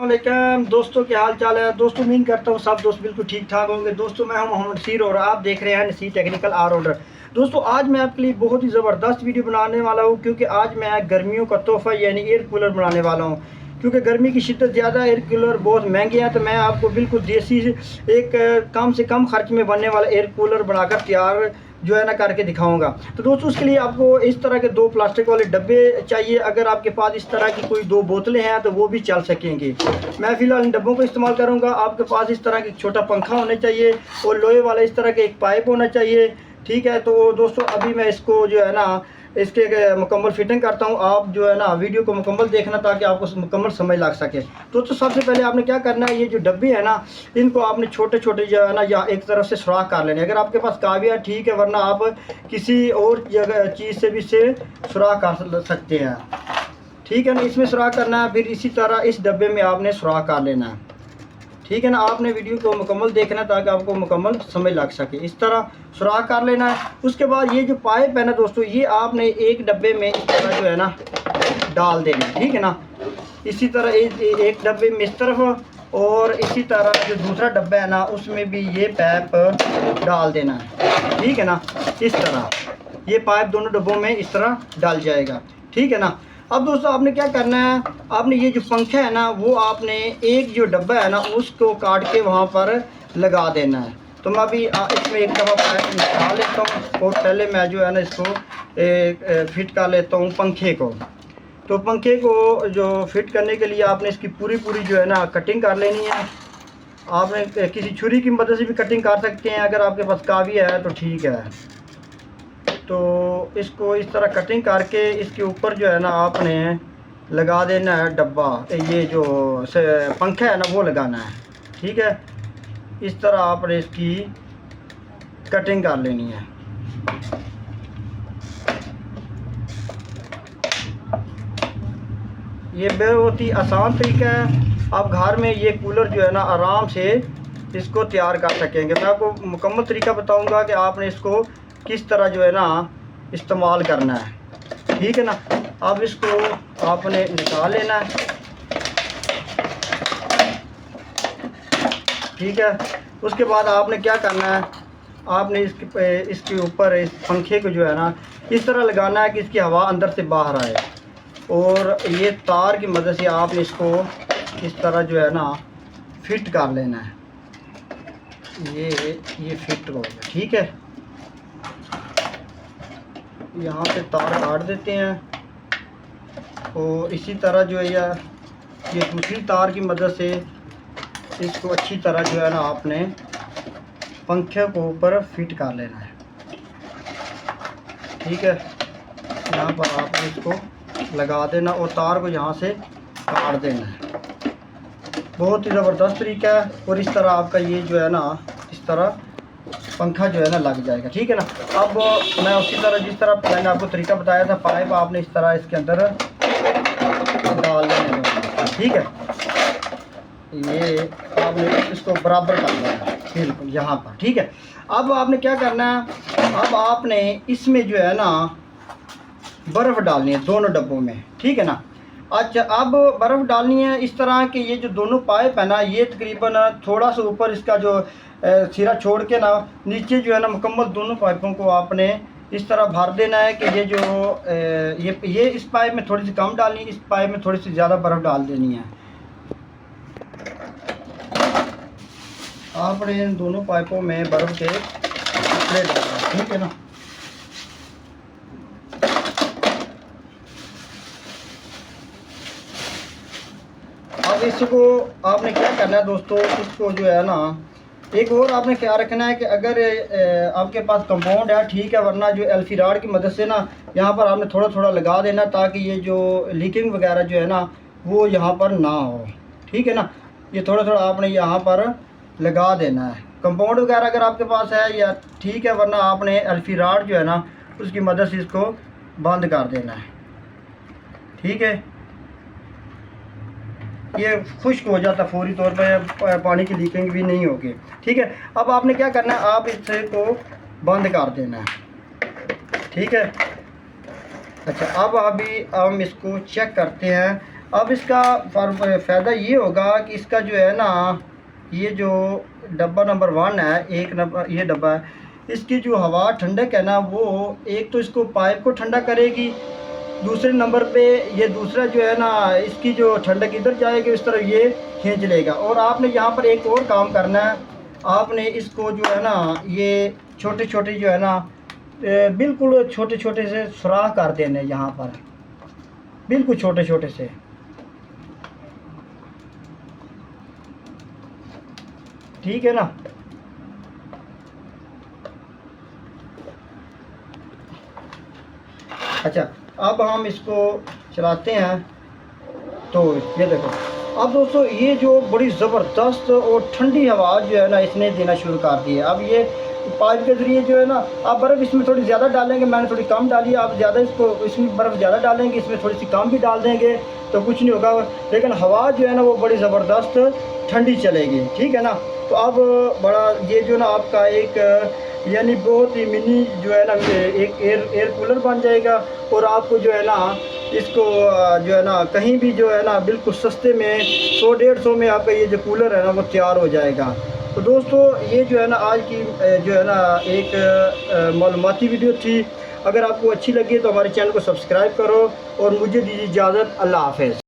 वालेकुम दोस्तों, क्या हाल चाल है दोस्तों। उम्मीद करता हूँ सब दोस्त बिल्कुल ठीक ठाक होंगे। दोस्तों मैं हूं मोहम्मद नसीर और आप देख रहे हैं नसीर टेक्निकल ऑलराउंडर। दोस्तों आज मैं आपके लिए बहुत ही ज़बरदस्त वीडियो बनाने वाला हूं, क्योंकि आज मैं गर्मियों का तोहफ़ा यानी एयर कूलर बनाने वाला हूं। क्योंकि गर्मी की शिद्दत ज़्यादा, एयर कूलर बहुत महंगे हैं, तो मैं आपको बिल्कुल देसी एक कम से कम खर्च में बनने वाला एयर कूलर बनाकर तैयार जो है ना करके दिखाऊंगा। तो दोस्तों उसके लिए आपको इस तरह के 2 प्लास्टिक वाले डब्बे चाहिए। अगर आपके पास इस तरह की कोई 2 बोतलें हैं तो वो भी चल सकेंगे। मैं फ़िलहाल इन डब्बों को इस्तेमाल करूंगा। आपके पास इस तरह की छोटा पंखा होना चाहिए और लोहे वाला इस तरह के एक पाइप होना चाहिए। ठीक है, तो दोस्तों अभी मैं इसको जो है ना इसके मुकम्मल फिटिंग करता हूँ। आप जो है ना वीडियो को मुकम्मल देखना ताकि आपको मुकम्मल समझ लग सके। तो सबसे पहले आपने क्या करना है, ये जो डब्बे हैं ना इनको आपने छोटे छोटे जो है ना या एक तरफ से सुराख कर लेने। अगर आपके पास काविया ठीक है, वरना आप किसी और जगह चीज़ से भी से सुराख कर सकते हैं। ठीक है ना, इसमें सुराख करना है। फिर इसी तरह इस डब्बे में आपने सुराख कर लेना है। ठीक है ना, आपने वीडियो को मुकम्मल देखना है ताकि आपको मुकम्मल समझ लग सके। इस तरह सुराख कर लेना है। उसके बाद ये जो पाइप है ना दोस्तों, ये आपने एक डब्बे में इस तरह जो है ना डाल देना है। ठीक है ना, इसी तरह एक डब्बे में इस तरफ और इसी तरह जो दूसरा डब्बा है ना उसमें भी ये पाइप डाल देना है। ठीक है ना, इस तरह ये पाइप दोनों डब्बों में इस तरह डाल जाएगा। ठीक है ना, अब दोस्तों आपने क्या करना है, आपने ये जो पंखा है ना वो आपने एक जो डब्बा है ना उसको काट के वहाँ पर लगा देना है। तो मैं अभी इसमें एक दफ़ा पाइप निकाल लेता हूँ और पहले मैं जो है ना इसको फिट कर लेता हूँ पंखे को। तो पंखे को जो फिट करने के लिए आपने इसकी पूरी जो है ना कटिंग कर लेनी है। आपने किसी छुरी की मदद से भी कटिंग कर सकते हैं, अगर आपके पास काविया है तो ठीक है। तो इसको इस तरह कटिंग करके इसके ऊपर जो है ना आपने लगा देना है डब्बा, ये जो पंखा है ना वो लगाना है। ठीक है, इस तरह आपने इसकी कटिंग कर लेनी है। ये बहुत ही आसान तरीका है। आप घर में ये कूलर जो है ना आराम से इसको तैयार कर सकेंगे। मैं आपको मुकम्मल तरीका बताऊंगा कि आपने इसको किस तरह जो है ना इस्तेमाल करना है। ठीक है ना, अब इसको आपने निकाल लेना है। ठीक है, उसके बाद आपने क्या करना है, आपने इसके ऊपर इस पंखे को जो है ना इस तरह लगाना है कि इसकी हवा अंदर से बाहर आए, और ये तार की मदद से आपने इसको इस तरह जो है ना फिट कर लेना है। ये फिट हो गया। ठीक है, यहाँ से तार काट देते हैं और इसी तरह जो है ये दूसरी तार की मदद से इसको अच्छी तरह जो है ना आपने पंखे को ऊपर फिट कर लेना है। ठीक है, यहाँ पर आपने इसको लगा देना और तार को यहाँ से काट देना है। बहुत ही ज़बरदस्त तरीका है और इस तरह आपका ये जो है ना इस तरह पंखा जो है ना लग जाएगा। ठीक है ना, अब मैं उसी तरह जिस तरह मैंने आपको तरीका बताया था, पाइप आपने इस तरह इसके अंदर डाल देना। ठीक है, ये आपने इसको बराबर कर देना बिल्कुल यहाँ पर। ठीक है, अब आपने क्या करना है, अब आपने इसमें जो है ना बर्फ़ डालनी है दोनों डब्बों में। ठीक है ना, अच्छा अब बर्फ़ डालनी है इस तरह कि ये जो दोनों पाइप है ना ये तकरीबन थोड़ा सा ऊपर इसका जो सिरा छोड़ के ना नीचे जो है ना मुकम्मल दोनों पाइपों को आपने इस तरह भर देना है कि ये जो ये इस पाइप में थोड़ी सी कम डालनी है, इस पाइप में थोड़ी सी ज़्यादा बर्फ़ डाल देनी है। आपने इन दोनों पाइपों में बर्फ़ के टुकड़े डालना। ठीक है ना, अब इसको आपने क्या करना है दोस्तों, इसको जो है ना एक और आपने ख्याल रखना है कि अगर आपके पास कंपाउंड है ठीक है, वरना जो एल्फी रॉड की मदद से ना यहाँ पर आपने थोड़ा थोड़ा लगा देना ताकि ये जो लीकिंग वगैरह जो है ना वो यहाँ पर ना हो। ठीक है ना, ये थोड़ा थोड़ा आपने यहाँ पर लगा देना है। कंपाउंड वगैरह अगर आपके पास है या ठीक है, वरना आपने एल्फी रॉड जो है ना उसकी मदद से इसको बंद कर देना है। ठीक है, ये खुश्क हो जाता फौरी तौर पर, पानी की लीकिंग भी नहीं होगी। ठीक है, अब आपने क्या करना है, आप इसे को बंद कर देना है। ठीक है, अच्छा अब अभी हम इसको चेक करते हैं। अब इसका फ़ायदा ये होगा कि इसका जो है ना, ये जो डब्बा नंबर 1 है, एक नंबर ये डब्बा है, इसकी जो हवा ठंडक है ना, वो एक तो इसको पाइप को ठंडा करेगी, दूसरे नंबर पे ये दूसरा जो है ना, इसकी जो ठंडक इधर जाएगी इस तरफ ये खींच लेगा। और आपने यहाँ पर एक और काम करना है, आपने इसको जो है ना, ये छोटे छोटे जो है ना, बिल्कुल छोटे छोटे से सुराख कर देने यहाँ पर, बिल्कुल छोटे छोटे से। ठीक है ना। अच्छा, अब हम इसको चलाते हैं तो ये देखो। अब दोस्तों ये जो बड़ी ज़बरदस्त और ठंडी हवा जो है ना, इसने देना शुरू कर दी है। अब ये पाइप के ज़रिए जो है ना, आप बर्फ़ इसमें थोड़ी ज़्यादा डालेंगे, मैंने थोड़ी कम डाली है, आप ज़्यादा इसको इसमें बर्फ़ ज़्यादा डालेंगे, इसमें थोड़ी सी कम भी डाल देंगे तो कुछ नहीं होगा, लेकिन हवा जो है ना वो बड़ी ज़बरदस्त ठंडी चलेगी। ठीक है ना। तो अब बड़ा ये जो ना आपका एक यानी बहुत ही मिनी जो है ना एक एयर कूलर बन जाएगा। और आपको जो है ना इसको जो है ना कहीं भी जो है ना बिल्कुल सस्ते में 100-150 में आपका ये जो कूलर है ना वो तैयार हो जाएगा। तो दोस्तों ये जो है ना आज की जो है ना एक मालूमाती वीडियो थी। अगर आपको अच्छी लगी तो हमारे चैनल को सब्सक्राइब करो और मुझे दीजिए इजाज़त। अल्लाह हाफ़िज़।